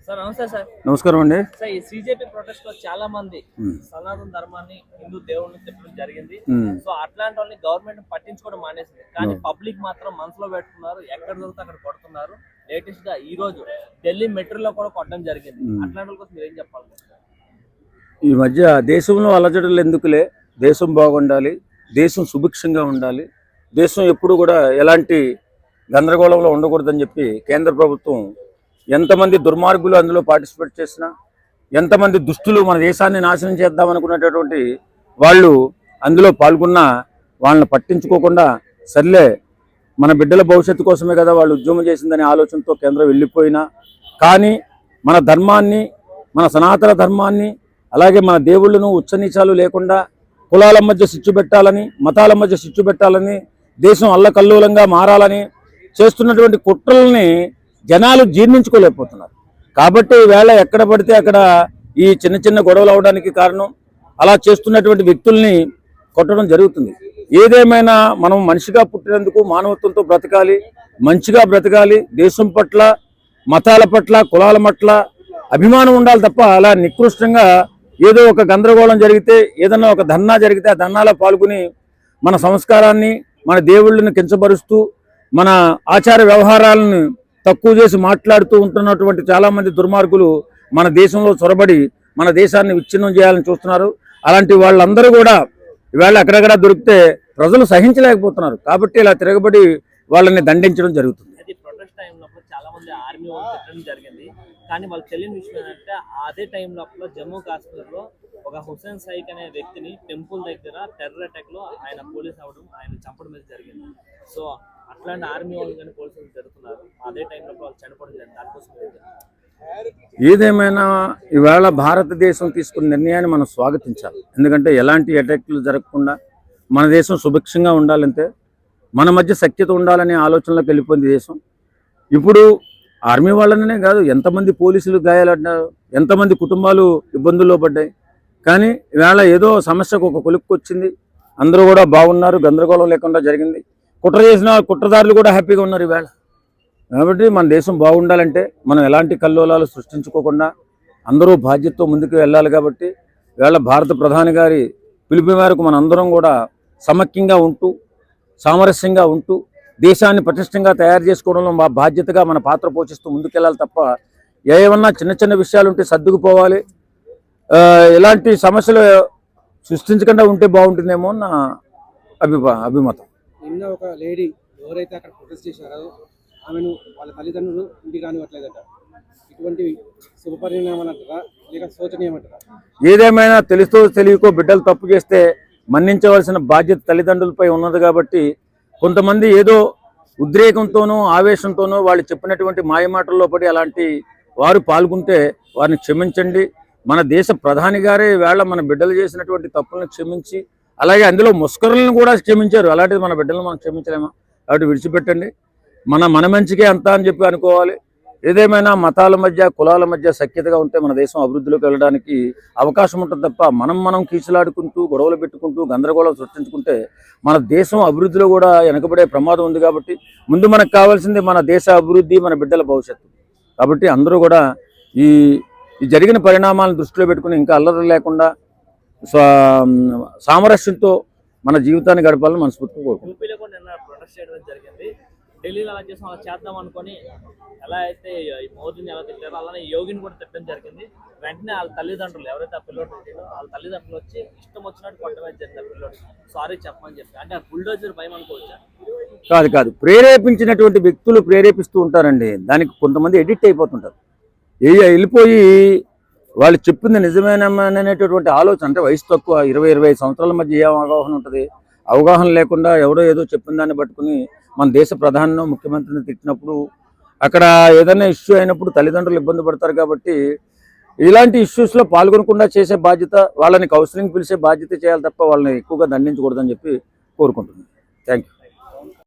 Sir నమస్తే sir. నమస్కారం అండి. సార్ ఈ సిజేపీ ప్రొటెస్ట్ లో చాలా మంది సనాతన ధర్మాన్ని హిందూ దేవుళ్ళని తిట్టడం జరిగింది. సో అట్లాంటి వాళ్ళని గవర్నమెంట్ పట్టించుకోవడం మానేసింది. కానీ పబ్లిక్ మాత్రం మనసులో పెట్టుకున్నారు, ఎక్కడ దొరికితే అక్కడ కొడుతున్నారు. లేటెస్ట్ గా ఈ రోజు ఢిల్లీ మెట్రోలో కూడా కొట్టడం జరిగింది. అట్లాంటి వాళ్ళ కోసం మీరు ఏం చెప్పాలి? ఈ మధ్య దేశంలో అలజడులు ఎందుకులే, దేశం బాగుండాలి, దేశం సుభిక్షంగా ఉండాలి, దేశం ఎప్పుడు కూడా ఎలాంటి గందరగోళంలో ఉండకూడదని చెప్పి కేంద్ర ప్రభుత్వం ఎంతమంది దుర్మార్గులు అందులో పార్టిసిపేట్ చేసినా, ఎంతమంది దుష్టులు మన దేశాన్ని నాశనం చేద్దామనుకునేటటువంటి వాళ్ళు అందులో పాల్గొన్నా వాళ్ళని పట్టించుకోకుండా, సర్లే మన బిడ్డల భవిష్యత్తు కోసమే కదా వాళ్ళు ఉద్యమం చేసిందనే ఆలోచనతో కేంద్రం వెళ్ళిపోయినా, కానీ మన ధర్మాన్ని, మన సనాతన ధర్మాన్ని, అలాగే మన దేవుళ్ళను ఉచ్చనీచాలు లేకుండా కులాల మధ్య చిచ్చు పెట్టాలని, మతాల మధ్య చిచ్చు పెట్టాలని, దేశం అల్లకల్లోలంగా మారాలని చేస్తున్నటువంటి కుట్రల్ని జనాలు జీర్ణించుకోలేకపోతున్నారు. కాబట్టి ఈవేళ ఎక్కడ పడితే అక్కడ ఈ చిన్న చిన్న గొడవలు అవడానికి కారణం అలా చేస్తున్నటువంటి వ్యక్తుల్ని కొట్టడం జరుగుతుంది. ఏదేమైనా మనం మనిషిగా పుట్టినందుకు మానవత్వంతో బ్రతకాలి, మంచిగా బ్రతకాలి, దేశం పట్ల, మతాల పట్ల, కులాల పట్ల అభిమానం ఉండాలి తప్ప అలా నికృష్టంగా ఏదో ఒక గందరగోళం జరిగితే, ఏదన్నా ఒక ధర్నా జరిగితే ఆ ధర్నాలో పాల్గొని మన సంస్కారాన్ని, మన దేవుళ్ళని కించపరుస్తూ, మన ఆచార వ్యవహారాలను తక్కువ చేసి మాట్లాడుతూ ఉంటున్నటువంటి చాలామంది దుర్మార్గులు మన దేశంలో చొరబడి మన దేశాన్ని విచ్ఛిన్నం చేయాలని చూస్తున్నారు. అలాంటి వాళ్ళందరూ కూడా ఇవాళ అక్కడక్కడ దొరికితే ప్రజలు సహించలేకపోతున్నారు. కాబట్టి ఇలా తిరగబడి వాళ్ళని దండించడం జరుగుతుంది. ప్రొటెస్ట్ టైంలో చాలా మంది ఆర్మీ వాళ్ళు తిట్టడం జరిగింది. కానీ వాళ్ళు తెలియని విషయం ఏంటంటే అదే టైంలో జమ్మూ కాశ్మీర్లో ఒక హుసేన్ సైక్ అనే వ్యక్తిని టెంపుల్ దగ్గర టెర్రర్ అటాక్ లో ఆయన పోలీస్ అవడం, ఆయన చంపడం మీద జరిగింది. సో అట్లాంటి ఆర్మీ వాళ్ళు కానీ పోలీసులు జరుగుతున్నారు. అదే టైంలో వాళ్ళు చనిపోవడం జరిగింది. దానికోసం ఏదేమైనా ఇవాళ భారతదేశం తీసుకున్న నిర్ణయాన్ని మనం స్వాగతించాలి. ఎందుకంటే ఎలాంటి అటాక్లు జరగకుండా మన దేశం సుభిక్షంగా ఉండాలంటే మన మధ్య సఖ్యత ఉండాలనే ఆలోచనలోకి వెళ్ళిపోయింది దేశం. ఇప్పుడు ఆర్మీ వాళ్ళనే కాదు, ఎంతమంది పోలీసులు గాయాలన్నారు, ఎంతమంది కుటుంబాలు ఇబ్బందుల్లో పడ్డాయి. కానీ ఇవాళ ఏదో సమస్యకు ఒక కొలుక్కు వచ్చింది, అందరూ కూడా బాగున్నారు, గందరగోళం లేకుండా జరిగింది. కుట్ర చేసిన కుట్రదారులు కూడా హ్యాపీగా ఉన్నారు ఇవాళ. కాబట్టి మన దేశం బాగుండాలంటే మనం ఎలాంటి కల్లోలాలు సృష్టించుకోకుండా అందరూ బాధ్యతతో ముందుకు వెళ్ళాలి. కాబట్టి ఇవాళ భారత ప్రధాని గారి పిలుపు మేరకు మన అందరం కూడా సమైక్యంగా ఉంటూ, సామరస్యంగా ఉంటూ, దేశాన్ని పటిష్టంగా తయారు చేసుకోవడంలో మా బాధ్యతగా మన పాత్ర పోషిస్తూ ముందుకెళ్ళాలి తప్ప ఏమన్నా చిన్న చిన్న విషయాలు ఉంటే సర్దుకుపోవాలి. ఇలాంటి సమస్యలు సృష్టించకుండా ఉంటే బాగుంటుందేమో నా అభిమతం. నిన్న ఒక లేడీ ఎవరైతే అక్కడ ప్రొటెస్ట్ చేశారో ఆమెను వాళ్ళ తల్లిదండ్రులు ఇంటికి రానివ్వట్లేదట. ఇటువంటి శుభపరిణామాలు అంటారా లేక శోచనీయమంటారా? ఏదేమైనా తెలుసో తెలియకో బిడ్డలు తప్పు చేస్తే మన్నించవలసిన బాధ్యత తల్లిదండ్రులపై ఉన్నది. కాబట్టి కొంతమంది ఏదో ఉద్రేకంతోనూ ఆవేశంతోనూ వాళ్ళు చెప్పినటువంటి మాయమాటల్లో పడి అలాంటి వారు పాల్గొంటే వారిని క్షమించండి. మన దేశ ప్రధాని గారే వేళ మన బిడ్డలు చేసినటువంటి తప్పులను క్షమించి, అలాగే అందులో ముస్కరులను కూడా క్షమించారు. అలాంటిది మన బిడ్డలను మనం క్షమించలేమా? కాబట్టి విడిచిపెట్టండి. మన మంచికే అంతా అని చెప్పి అనుకోవాలి. ఏదేమైనా మతాల మధ్య, కులాల మధ్య సఖ్యతగా ఉంటే మన దేశం అభివృద్ధిలోకి వెళ్ళడానికి అవకాశం ఉంటుంది తప్ప మనం కీచులాడుకుంటూ, గొడవలు పెట్టుకుంటూ, గందరగోళం సృష్టించుకుంటే మన దేశం అభివృద్ధిలో కూడా వెనకబడే ప్రమాదం ఉంది. కాబట్టి ముందు మనకు కావాల్సింది మన దేశ అభివృద్ధి, మన బిడ్డల భవిష్యత్తు. కాబట్టి అందరూ కూడా ఈ జరిగిన పరిణామాలను దృష్టిలో పెట్టుకుని ఇంకా అల్లరి లేకుండా సామరస్యంతో మన జీవితాన్ని గడపాలని మనస్ఫూర్తిగా కోరుకుంటున్నాను. ఢిల్లీలో అలా చేసాం, అలా చేద్దాం అనుకొని ఎలా అయితే మోదీని ఎలా తిట్టారో అలానే యోగిని కూడా తిట్టడం జరిగింది. వెంటనే వాళ్ళ తల్లిదండ్రులు ఎవరైతే ఆ పిల్లోడు తిట్టారో వాళ్ళ తల్లిదండ్రులు వచ్చి ఇష్టం వచ్చినట్టు కొట్టమే జరిగింది. ఆ పిల్లోడు సారీ చెప్పమని చెప్పి, అంటే ఆ బుల్డోజర్ భయం అనుకోవచ్చా? కాదు, ప్రేరేపించినటువంటి వ్యక్తులు ప్రేరేపిస్తూ ఉంటారండి. దానికి కొంతమంది ఎడిక్ట్ అయిపోతుంటారు. వెళ్ళిపోయి వాళ్ళు చెప్పింది నిజమేననేటటువంటి ఆలోచన, అంటే వయసు తక్కువ 20-25 సంవత్సరాల మధ్య ఏ అవగాహన ఉంటుంది? అవగాహన లేకుండా ఎవరో ఏదో చెప్పిన దాన్ని పట్టుకుని మన దేశ ప్రధానినో ముఖ్యమంత్రిని తిట్టినప్పుడు, అక్కడ ఏదైనా ఇష్యూ అయినప్పుడు తల్లిదండ్రులు ఇబ్బంది పడతారు. కాబట్టి ఇలాంటి ఇష్యూస్లో పాల్గొనకుండా చేసే బాధ్యత, వాళ్ళని కౌన్సిలింగ్ పిలిచే బాధ్యత చేయాలి తప్ప వాళ్ళని ఎక్కువగా దండించకూడదని చెప్పి కోరుకుంటున్నాను. Thank you.